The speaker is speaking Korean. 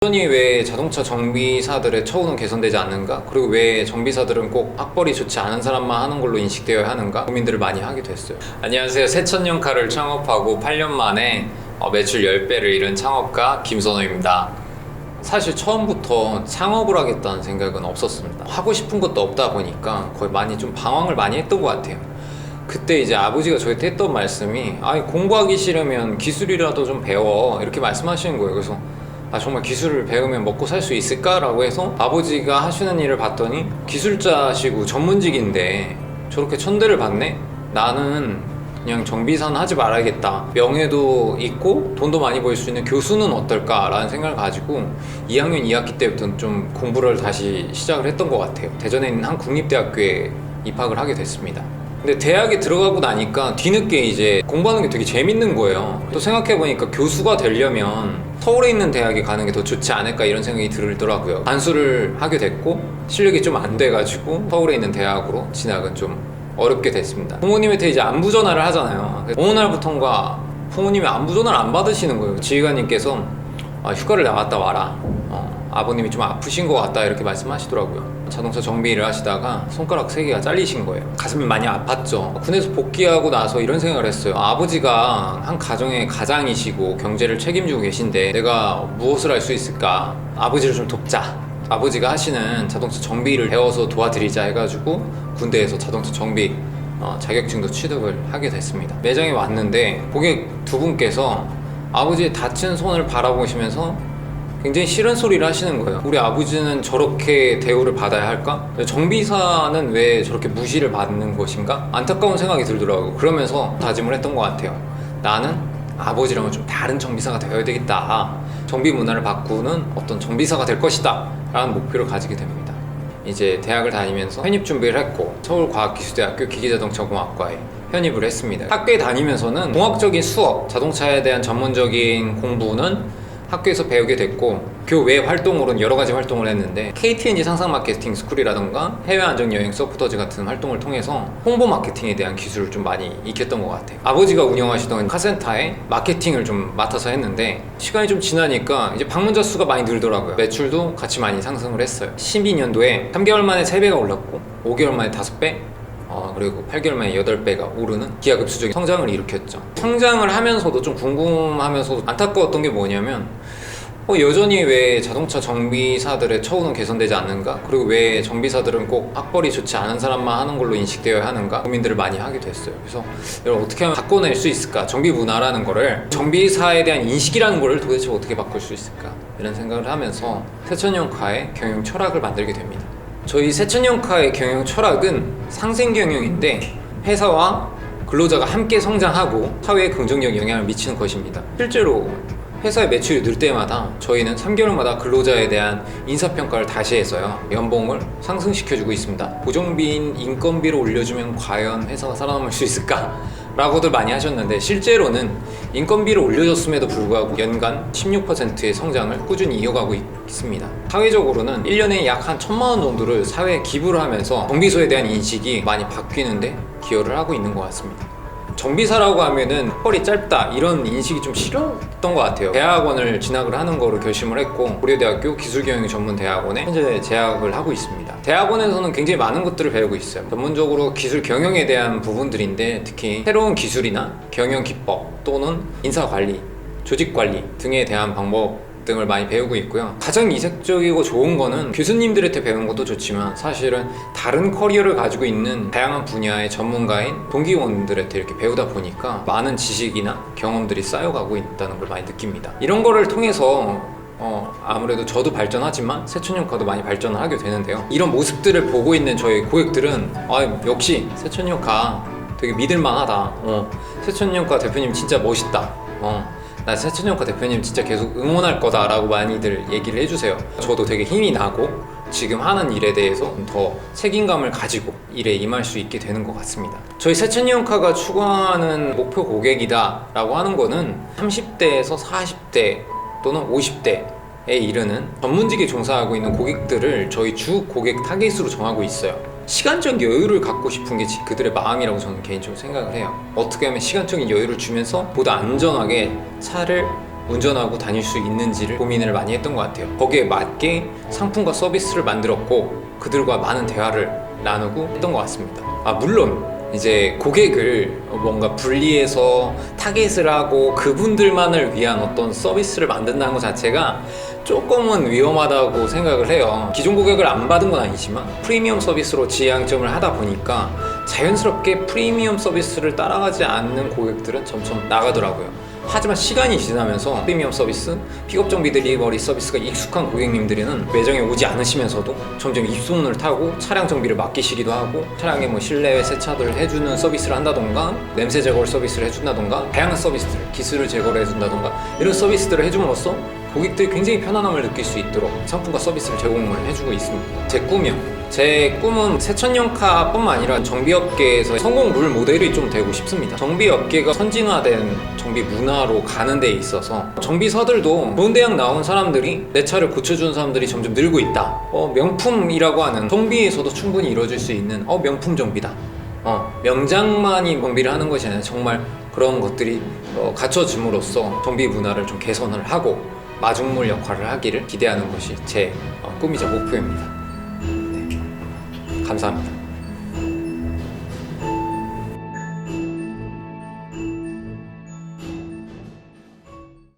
여전히 왜 자동차 정비사들의 처우는 개선되지 않는가? 그리고 왜 정비사들은 꼭 학벌이 좋지 않은 사람만 하는 걸로 인식되어야 하는가? 고민들을 많이 하게 됐어요. 안녕하세요. 새천년카를 창업하고 8년 만에 매출 10배를 이룬 창업가 김선호입니다. 사실 처음부터 창업을 하겠다는 생각은 없었습니다. 하고 싶은 것도 없다 보니까 거의 많이 좀 방황을 많이 했던 것 같아요. 그때 이제 아버지가 저한테 했던 말씀이 공부하기 싫으면 기술이라도 좀 배워 이렇게 말씀하시는 거예요. 그래서 정말 기술을 배우면 먹고 살 수 있을까라고 해서 아버지가 하시는 일을 봤더니 기술자시고 전문직인데 저렇게 천대를 받네? 나는 그냥 정비사는 하지 말아야겠다. 명예도 있고 돈도 많이 벌 수 있는 교수는 어떨까라는 생각을 가지고 2학년 2학기 때부터는 좀 공부를 다시 시작을 했던 것 같아요. 대전에 있는 한 국립대학교에 입학을 하게 됐습니다. 근데 대학에 들어가고 나니까 뒤늦게 이제 공부하는 게 되게 재밌는 거예요. 또 생각해보니까 교수가 되려면 서울에 있는 대학에 가는 게 더 좋지 않을까 이런 생각이 들더라고요. 반수를 하게 됐고 실력이 좀 안 돼가지고 서울에 있는 대학으로 진학은 좀 어렵게 됐습니다. 부모님한테 이제 안부 전화를 하잖아요. 어느 날부턴가 부모님이 안부 전화를 안 받으시는 거예요. 지휘관님께서 휴가를 나갔다 와라. 아버님이 좀 아프신 것 같다 이렇게 말씀하시더라고요. 자동차 정비 일을 하시다가 손가락 3개가 잘리신 거예요. 가슴이 많이 아팠죠. 군에서 복귀하고 나서 이런 생각을 했어요. 아버지가 한 가정의 가장이시고 경제를 책임지고 계신데 내가 무엇을 할 수 있을까? 아버지를 좀 돕자. 아버지가 하시는 자동차 정비 일을 배워서 도와드리자 해가지고 군대에서 자동차 정비 자격증도 취득을 하게 됐습니다. 매장에 왔는데 고객 두 분께서 아버지의 다친 손을 바라보시면서 굉장히 싫은 소리를 하시는 거예요. 우리 아버지는 저렇게 대우를 받아야 할까? 정비사는 왜 저렇게 무시를 받는 것인가? 안타까운 생각이 들더라고요. 그러면서 다짐을 했던 것 같아요. 나는 아버지랑은 좀 다른 정비사가 되어야 되겠다. 정비 문화를 바꾸는 어떤 정비사가 될 것이다 라는 목표를 가지게 됩니다. 이제 대학을 다니면서 편입 준비를 했고 서울과학기술대학교 기계자동차공학과에 편입을 했습니다. 학교에 다니면서는 공학적인 수업, 자동차에 대한 전문적인 공부는 학교에서 배우게 됐고 교외 활동으로는 여러 가지 활동을 했는데 KTNG 상상 마케팅 스쿨이라던가 해외 안정 여행 소프터즈 같은 활동을 통해서 홍보 마케팅에 대한 기술을 좀 많이 익혔던 것 같아요. 아버지가 운영하시던 카센터에 마케팅을 좀 맡아서 했는데 시간이 좀 지나니까 이제 방문자 수가 많이 늘더라고요. 매출도 같이 많이 상승을 했어요. 12년도에 3개월 만에 3배가 올랐고 5개월 만에 5배 그리고 8개월 만에 8배가 오르는 기하급수적인 성장을 일으켰죠. 성장을 하면서도 좀 궁금하면서도 안타까웠던 게 뭐냐면 여전히 왜 자동차 정비사들의 처우는 개선되지 않는가? 그리고 왜 정비사들은 꼭 학벌이 좋지 않은 사람만 하는 걸로 인식되어야 하는가? 고민들을 많이 하게 됐어요. 그래서 여러분 어떻게 하면 바꿔낼 수 있을까? 정비 문화라는 거를 정비사에 대한 인식이라는 거를 도대체 어떻게 바꿀 수 있을까? 이런 생각을 하면서 새천년카의 경영 철학을 만들게 됩니다. 저희 새천년카의 경영 철학은 상생경영인데 회사와 근로자가 함께 성장하고 사회에 긍정적 영향을 미치는 것입니다. 실제로 회사의 매출이 늘 때마다 저희는 3개월마다 근로자에 대한 인사평가를 다시 해서요 연봉을 상승시켜주고 있습니다. 고정비인 인건비를 올려주면 과연 회사가 살아남을 수 있을까? 라고들 많이 하셨는데 실제로는 인건비를 올려줬음에도 불구하고 연간 16%의 성장을 꾸준히 이어가고 있습니다. 사회적으로는 1년에 약 한 1,000만 원 정도를 사회에 기부를 하면서 정비소에 대한 인식이 많이 바뀌는데 기여를 하고 있는 것 같습니다. 정비사라고 하면은 허리 짧다 이런 인식이 좀 싫었던 것 같아요. 대학원을 진학을 하는 거로 결심을 했고 고려대학교 기술경영전문대학원에 현재 재학을 하고 있습니다. 대학원에서는 굉장히 많은 것들을 배우고 있어요. 전문적으로 기술 경영에 대한 부분들인데 특히 새로운 기술이나 경영 기법 또는 인사관리, 조직관리 등에 대한 방법 등을 많이 배우고 있고요. 가장 이색적이고 좋은 거는 교수님들한테 배우는 것도 좋지만 사실은 다른 커리어를 가지고 있는 다양한 분야의 전문가인 동기원들한테 이렇게 배우다 보니까 많은 지식이나 경험들이 쌓여가고 있다는 걸 많이 느낍니다. 이런 거를 통해서 아무래도 저도 발전하지만 새천년카도 많이 발전을 하게 되는데요. 이런 모습들을 보고 있는 저희 고객들은 역시 새천년카 되게 믿을만하다. 새천년카 대표님 진짜 멋있다. 나 새천년카 대표님 진짜 계속 응원할 거다 라고 많이들 얘기를 해주세요. 저도 되게 힘이 나고 지금 하는 일에 대해서 더 책임감을 가지고 일에 임할 수 있게 되는 것 같습니다. 저희 새천년카가 추구하는 목표 고객이다 라고 하는 거는 30대에서 40대 또는 50대에 이르는 전문직에 종사하고 있는 고객들을 저희 주 고객 타겟으로 정하고 있어요. 시간적 여유를 갖고 싶은 게 그들의 마음이라고 저는 개인적으로 생각을 해요. 어떻게 하면 시간적인 여유를 주면서 보다 안전하게 차를 운전하고 다닐 수 있는지를 고민을 많이 했던 것 같아요. 거기에 맞게 상품과 서비스를 만들었고 그들과 많은 대화를 나누고 했던 것 같습니다. 물론 이제 고객을 뭔가 분리해서 타겟을 하고 그분들만을 위한 어떤 서비스를 만든다는 것 자체가 조금은 위험하다고 생각을 해요. 기존 고객을 안 받은 건 아니지만 프리미엄 서비스로 지향점을 하다 보니까 자연스럽게 프리미엄 서비스를 따라가지 않는 고객들은 점점 나가더라고요. 하지만 시간이 지나면서 프리미엄 서비스, 픽업 정비 딜리버리 서비스가 익숙한 고객님들은 매장에 오지 않으시면서도 점점 입소문을 타고 차량 정비를 맡기시기도 하고 차량에 뭐 실내 세차를 해주는 서비스를 한다던가 냄새 제거 서비스를 해준다던가 다양한 서비스들, 기스를 제거를 해준다던가 이런 서비스들을 해줌으로써 고객들이 굉장히 편안함을 느낄 수 있도록 상품과 서비스를 제공을 해주고 있습니다. 제 꿈이요. 제 꿈은 세천년카뿐만 아니라 정비업계에서 성공 롤 모델이 좀 되고 싶습니다. 정비업계가 선진화된 정비 문화로 가는 데 있어서 정비사들도 좋은 대학 나온 사람들이 내 차를 고쳐주는 사람들이 점점 늘고 있다. 명품이라고 하는 정비에서도 충분히 이루어질 수 있는 명품 정비다. 명장만이 정비를 하는 것이 아니라 정말 그런 것들이 갖춰짐으로써 정비 문화를 좀 개선을 하고 마중물 역할을 하기를 기대하는 것이 제 꿈이자 목표입니다. 네. 감사합니다.